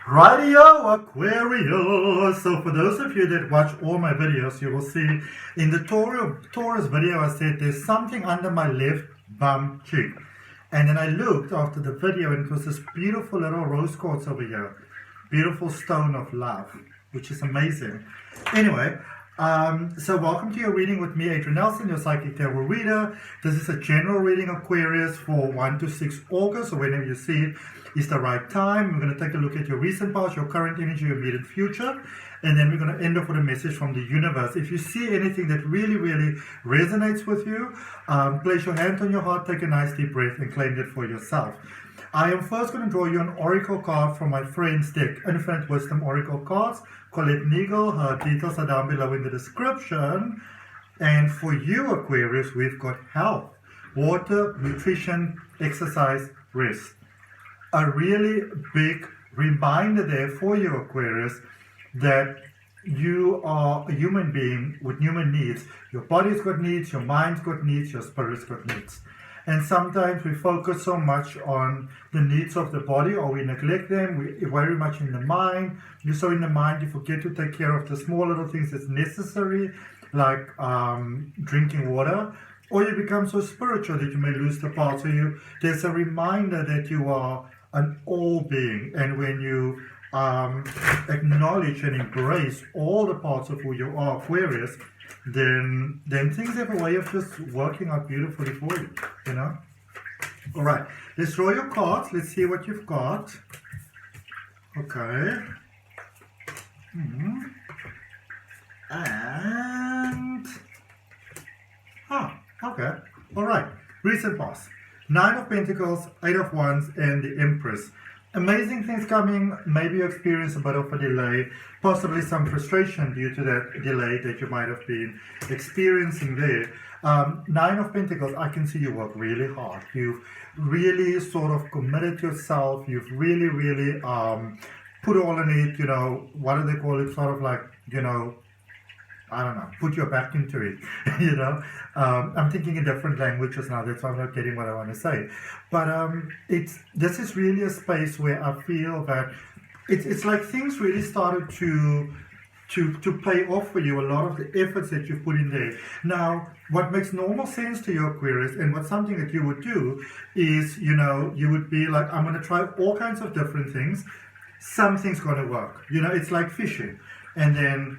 Radio Aquarius. So for those of you that watch all my videos, you will see in the Taurus video I said there's something under my left bum cheek. And then I looked after the video and it was this beautiful little rose quartz over here. Beautiful stone of love, which is amazing. Anyway, so welcome to your reading with me, Adrian Nelson, your psychic tarot reader. This is a general reading, Aquarius, for 1 to 6 August, so whenever you see it is the right time. We're going to take a look at your recent past, your current energy, your immediate future, and then we're going to end off with a message from the universe. If you see anything that really, really resonates with you, place your hand on your heart, take a nice deep breath, and claim it for yourself. I am first going to draw you an oracle card from my friend's deck, Infinite Wisdom Oracle Cards. Colette Nigel, her details are down below in the description. And for you, Aquarius, we've got health, water, nutrition, exercise, rest. A really big reminder there for you, Aquarius, that you are a human being with human needs. Your body's got needs, your mind's got needs, your spirit's got needs. And sometimes we focus so much on the needs of the body, or we neglect them. We're very much in the mind. You're so in the mind, you forget to take care of the small little things that's necessary, like drinking water. Or you become so spiritual that you may lose the part. So there's a reminder that you are an all being. And when you acknowledge and embrace all the parts of who you are, Aquarius, then things have a way of just working out beautifully for you, you know? All right, let's draw your cards. Let's see what you've got. Okay. And... okay. All right, recent past. 9 of Pentacles, 8 of Wands, and the Empress. Amazing things coming. Maybe you experience a bit of a delay, possibly some frustration due to that delay that you might have been experiencing there. 9 of Pentacles, I can see you work really hard. You've really sort of committed yourself. You've really, really put all in it, you know, what do they call it? Sort of like, you know, I don't know, put your back into it, you know. I'm thinking in different languages now, that's why I'm not getting what I want to say. But this is really a space where I feel that it's like things really started to pay off for you, a lot of the efforts that you've put in there. Now, what makes normal sense to you, Aquarius, and what's something that you would do is, you know, you would be like, I'm going to try all kinds of different things. Something's going to work. You know, it's like fishing. And then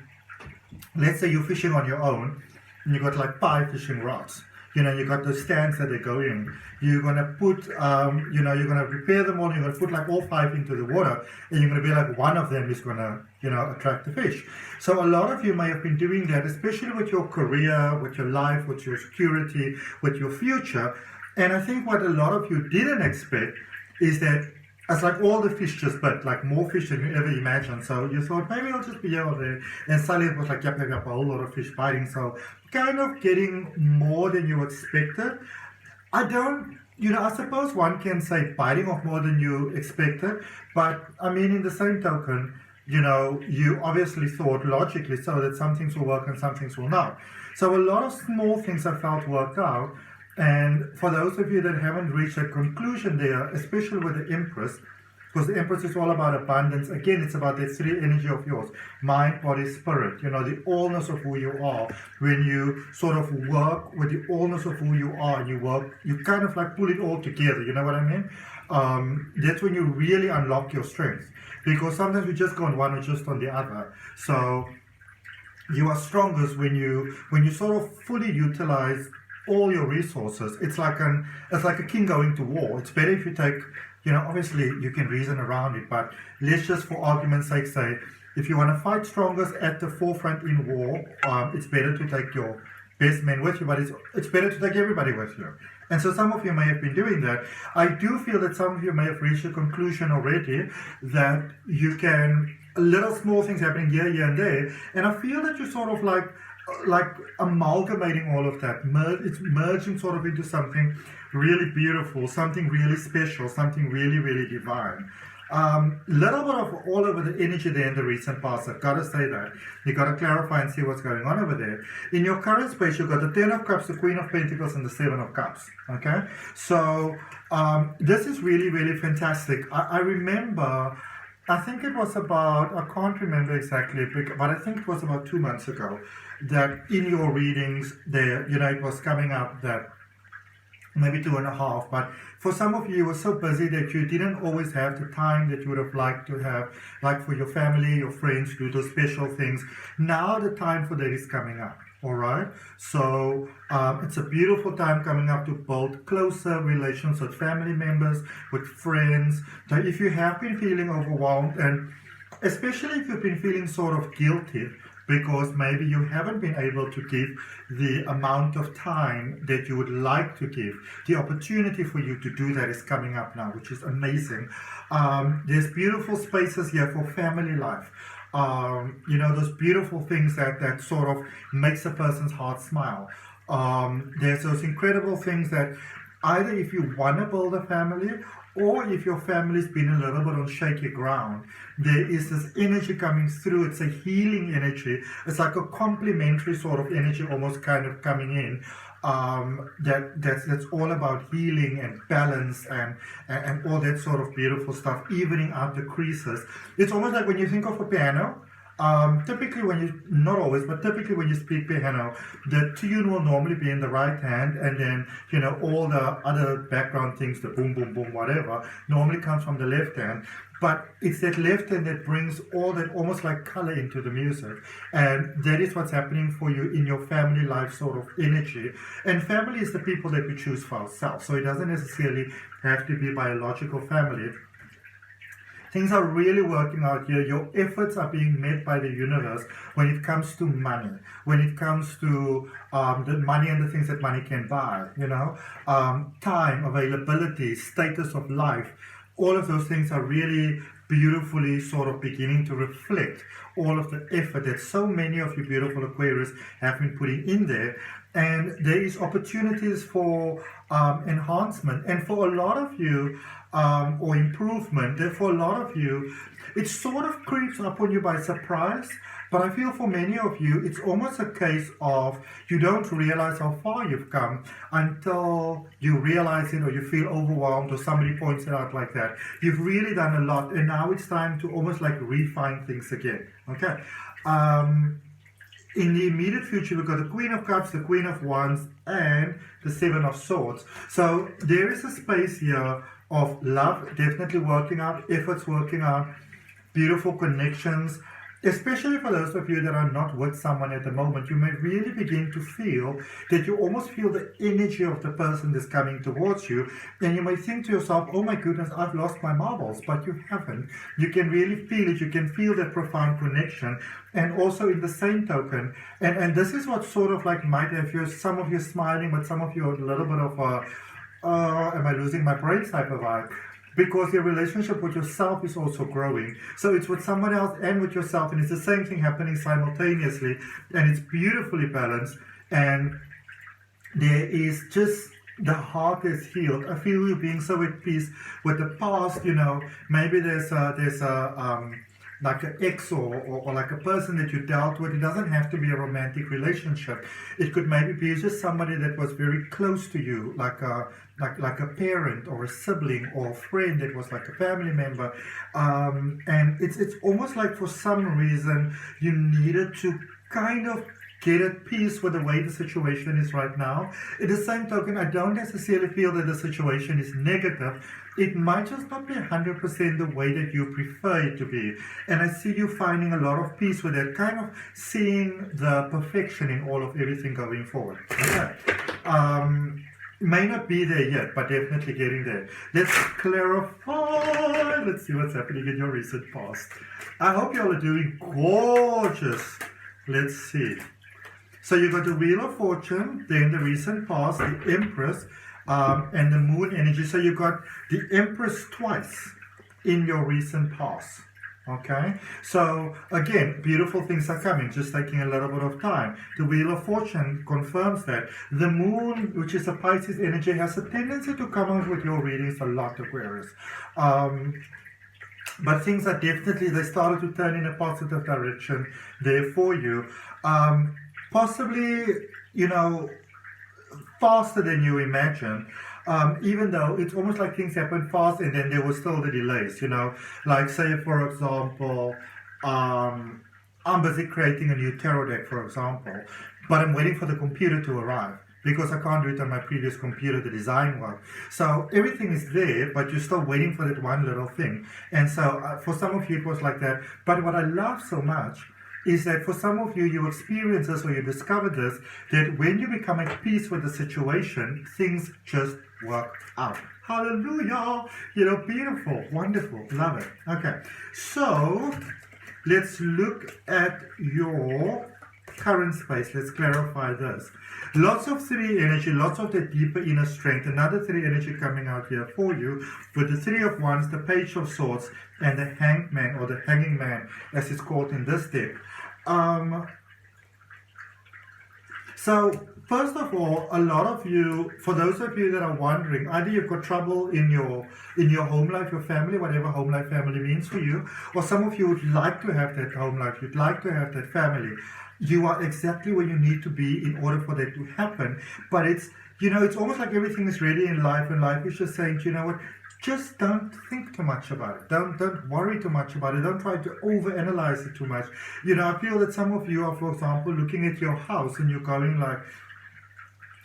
let's say you're fishing on your own and you got like 5 fishing rods. You know, you got those stands that they go in. You're going to put, you know, you're going to prepare them all. You're going to put like all 5 into the water. And you're going to be like, one of them is going to, you know, attract the fish. So a lot of you may have been doing that, especially with your career, with your life, with your security, with your future. And I think what a lot of you didn't expect is that it's like all the fish just bit, like more fish than you ever imagined. So you thought, maybe I'll just be here or there. And suddenly it was like, yep, a whole lot of fish biting. So kind of getting more than you expected. I don't, you know, I suppose one can say biting off more than you expected. But I mean, in the same token, you know, you obviously thought logically so that some things will work and some things will not. So a lot of small things I felt worked out. And for those of you that haven't reached a conclusion there, especially with the Empress, because the Empress is all about abundance. Again, it's about that 3 energy of yours, mind, body, spirit, you know, the allness of who you are. When you sort of work with the allness of who you are, you kind of like pull it all together, you know what I mean? That's when you really unlock your strength. Because sometimes we just go on one or just on the other. So you are strongest when you sort of fully utilize all your resources. It's like a king going to war. It's better if you take, you know, obviously you can reason around it, but let's just for argument's sake say, if you want to fight strongest at the forefront in war, it's better to take your best men with you, but it's better to take everybody with you. And so some of you may have been doing that. I do feel that some of you may have reached a conclusion already that you can, little small things happening here and there, and I feel that you're sort of like amalgamating all of that. It's merging sort of into something really beautiful, something really special, something really, really divine. Little bit of all over the energy there in the recent past. I've got to say that. You've got to clarify and see what's going on over there. In your current space, you've got the 10 of Cups, the Queen of Pentacles, and the 7 of Cups. Okay? So, this is really, really fantastic. I remember I think it was about, I can't remember exactly, but I think it was about 2 months ago that in your readings there, it was coming up that maybe 2.5, but for some of you were so busy that you didn't always have the time that you would have liked to have, like for your family, your friends, do those special things. Now the time for that is coming up. All right, so it's a beautiful time coming up to build closer relations with family members, with friends. So if you have been feeling overwhelmed, and especially if you've been feeling sort of guilty because maybe you haven't been able to give the amount of time that you would like to give, the opportunity for you to do that is coming up now, which is amazing. There's beautiful spaces here for family life. Those beautiful things that sort of makes a person's heart smile. There's those incredible things that either if you want to build a family or if your family's been a little bit on shaky ground, there is this energy coming through. It's a healing energy. It's like a complementary sort of energy almost kind of coming in. That's all about healing and balance and all that sort of beautiful stuff, evening out the creases. It's almost like when you think of a piano, typically when you, not always, but typically when you speak piano, the tune will normally be in the right hand, and then, all the other background things, the boom, boom, boom, whatever, normally comes from the left hand. But it's that left hand that brings all that almost like color into the music. And that is what's happening for you in your family life sort of energy. And family is the people that we choose for ourselves. So it doesn't necessarily have to be biological family. Things are really working out here. Your efforts are being met by the universe when it comes to money, when it comes to the money and the things that money can buy, time, availability, status of life. All of those things are really beautifully sort of beginning to reflect all of the effort that so many of you beautiful Aquarius have been putting in there. And there is opportunities for enhancement. And for a lot of you, or improvement, for a lot of you, it sort of creeps up on you by surprise. But I feel for many of you, it's almost a case of you don't realize how far you've come until you realize it, or you feel overwhelmed, or somebody points it out like that. You've really done a lot, and now it's time to almost like refine things again. Okay. In the immediate future, we've got the Queen of Cups, the Queen of Wands, and the Seven of Swords. So there is a space here of love definitely working out, efforts working out, beautiful connections. Especially for those of you that are not with someone at the moment, you may really begin to feel that you almost feel the energy of the person that's coming towards you. And you may think to yourself, oh my goodness, I've lost my marbles, but you haven't. You can really feel it. You can feel that profound connection. And also in the same token, and this is what sort of like might have you, some of you smiling, but some of you are a little bit of a, am I losing my brain type of vibe? Because your relationship with yourself is also growing. So it's with someone else and with yourself, and it's the same thing happening simultaneously, and it's beautifully balanced, and there is just, the heart is healed. I feel you being so at peace with the past, maybe there's a like an ex or like a person that you dealt with. It doesn't have to be a romantic relationship. It could maybe be just somebody that was very close to you, like a parent or a sibling or a friend that was like a family member. And it's almost like for some reason you needed to kind of get at peace with the way the situation is right now. In the same token, I don't necessarily feel that the situation is negative. It might just not be 100% the way that you prefer it to be. And I see you finding a lot of peace with it, kind of seeing the perfection in all of everything going forward. Okay. May not be there yet, but definitely getting there. Let's clarify. Let's see what's happening in your recent past. I hope you all are doing gorgeous. Let's see. So you got the Wheel of Fortune, then the recent past, the Empress, and the Moon energy. So you got the Empress twice in your recent past. Okay, so again, beautiful things are coming, just taking a little bit of time. The Wheel of Fortune confirms that. The Moon, which is a Pisces energy, has a tendency to come out with your readings a lot, Aquarius. But things are definitely, they started to turn in a positive direction there for you. Possibly, faster than you imagine. Even though it's almost like things happen fast and then there was still the delays, you know. Like say, for example, I'm busy creating a new tarot deck, for example, but I'm waiting for the computer to arrive because I can't do it on my previous computer, the design work. So everything is there, but you're still waiting for that one little thing. And so for some of you, it was like that. But what I love so much is that for some of you, you experience this or you discover this, that when you become at peace with the situation, things just work out. Hallelujah! You know, beautiful, wonderful, love it. Okay, so let's look at your current space. Let's clarify this. Lots of 3 energy, lots of the deeper inner strength. Another 3 energy coming out here for you with the 3 of Wands, the Page of Swords, and the Hanged Man, or the Hanging Man, as it's called in this deck. So first of all, a lot of you, for those of you that are wondering, either you've got trouble in your home life, your family, whatever home life family means for you, or some of you would like to have that home life, you'd like to have that family. You are exactly where you need to be in order for that to happen. But it's, you know, it's almost like everything is ready in life, and life is just saying, you know what, just don't think too much about it. Don't worry too much about it. Don't try to overanalyze it too much. You know, I feel that some of you are, for example, looking at your house and you're going like,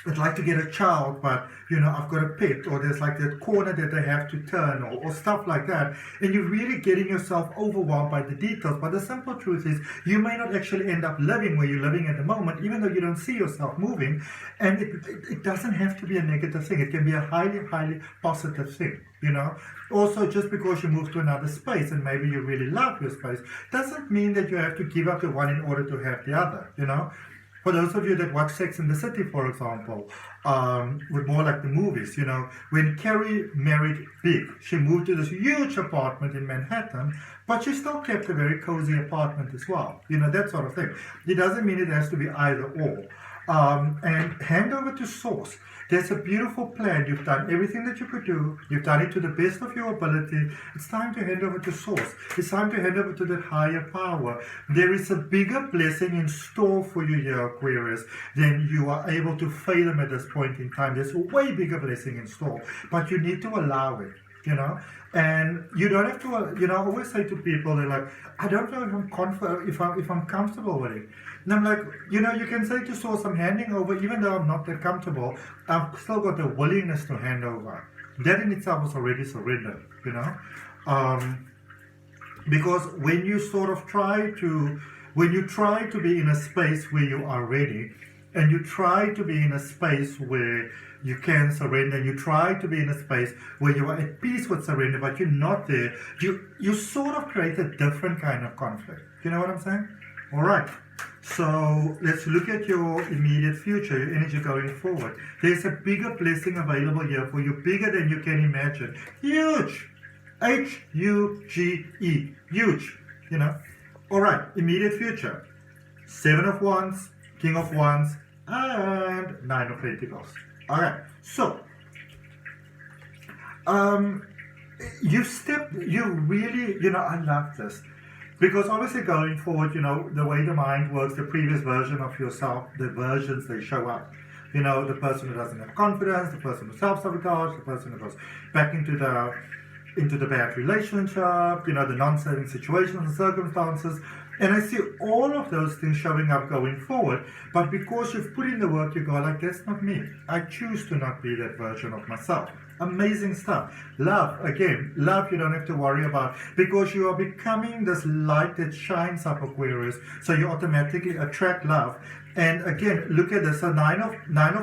I'd like to get a child, but, you know, I've got a pet, or there's like that corner that they have to turn, or stuff like that. And you're really getting yourself overwhelmed by the details. But the simple truth is, you may not actually end up living where you're living at the moment, even though you don't see yourself moving. And it doesn't have to be a negative thing. It can be a highly, highly positive thing, you know. Also, just because you move to another space and maybe you really love your space, doesn't mean that you have to give up the one in order to have the other, you know. For those of you that watch Sex and the City, for example, with more like the movies, you know, when Carrie married Big, she moved to this huge apartment in Manhattan, but she still kept a very cozy apartment as well, you know, that sort of thing. It doesn't mean it has to be either or. And hand over to source. There's a beautiful plan. You've done everything that you could do. You've done it to the best of your ability. It's time to hand over to source. It's time to hand over to that higher power. There is a bigger blessing in store for you here, Aquarius, than you are able to fathom at this point in time. There's a way bigger blessing in store, but you need to allow it, you know. And you don't have to, you know, I always say to people, they're like, I don't know if I'm comfortable with it. And I'm like, you know, you can say to source, I'm handing over, even though I'm not that comfortable, I've still got the willingness to hand over. That in itself is already surrender, you know. Because when you sort of try to be in a space where you are ready, and you try to be in a space where you can surrender, and you try to be in a space where you are at peace with surrender, but you're not there, you sort of create a different kind of conflict. You know what I'm saying? All right. So let's look at your immediate future, your energy going forward. There's a bigger blessing available here for you, bigger than you can imagine. Huge. H-U-G-E. Huge. You know. All right. Immediate future. 7 of Wands, King of Wands, and 9 of Pentacles. All right. So, you really, you know, I love this. Because obviously going forward, you know, the way the mind works, the previous version of yourself, the versions, they show up. You know, the person who doesn't have confidence, the person who self-sabotage, the person who goes back into the bad relationship, you know, the non-serving situations and circumstances. And I see all of those things showing up going forward, but because you've put in the work, you go like, that's not me. I choose to not be that version of myself. Amazing stuff. Love, again, love you don't have to worry about, because you are becoming this light that shines up, Aquarius, so you automatically attract love. And again, look at this. So nine of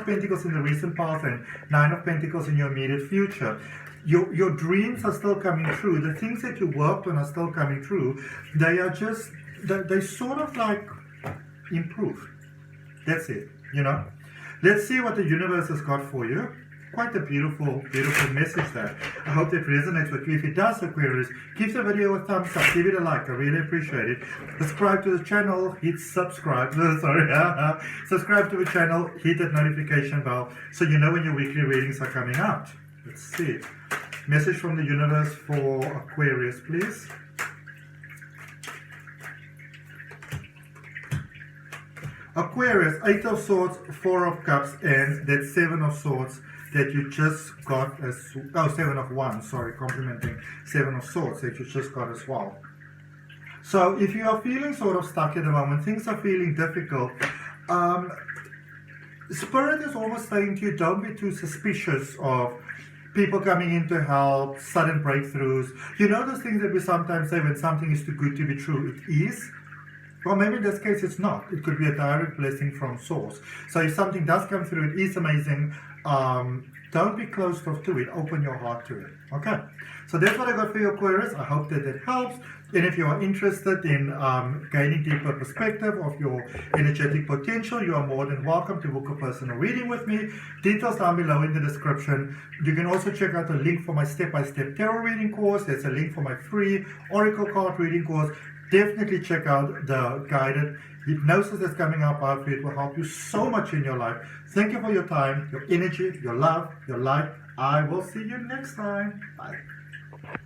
Pentacles in the recent past and 9 of Pentacles in your immediate future. Your dreams are still coming true. The things that you worked on are still coming true. They are just, they sort of like improve. That's it, you know. Let's see what the universe has got for you. Quite a beautiful, beautiful message there. I hope that resonates with you. If it does, Aquarius, give the video a thumbs up, give it a like. I really appreciate it. Subscribe to the channel, hit subscribe. Sorry, subscribe to the channel, hit that notification bell so you know when your weekly readings are coming out. Let's see. Message from the universe for Aquarius, please. Aquarius, 8 of Swords, 4 of Cups, and that 7 of Swords. that you just got as, oh, 7 of Wands, sorry, complementing 7 of Swords that you just got as well. So if you are feeling sort of stuck at the moment, things are feeling difficult, Spirit is almost saying to you, don't be too suspicious of people coming in to help, sudden breakthroughs. You know those things that we sometimes say when something is too good to be true, it is? Well, maybe in this case it's not. It could be a direct blessing from source. So if something does come through, it is amazing. Don't be closed off to it. Open your heart to it. Okay. So that's what I got for you, Aquarius. I hope that it helps. And if you are interested in gaining deeper perspective of your energetic potential, you are more than welcome to book a personal reading with me. Details down below in the description. You can also check out the link for my step-by-step tarot reading course. There's a link for my free oracle card reading course. Definitely check out the guided hypnosis that's coming up after. It will help you so much in your life. Thank you for your time, your energy, your love, your light. I will see you next time. Bye.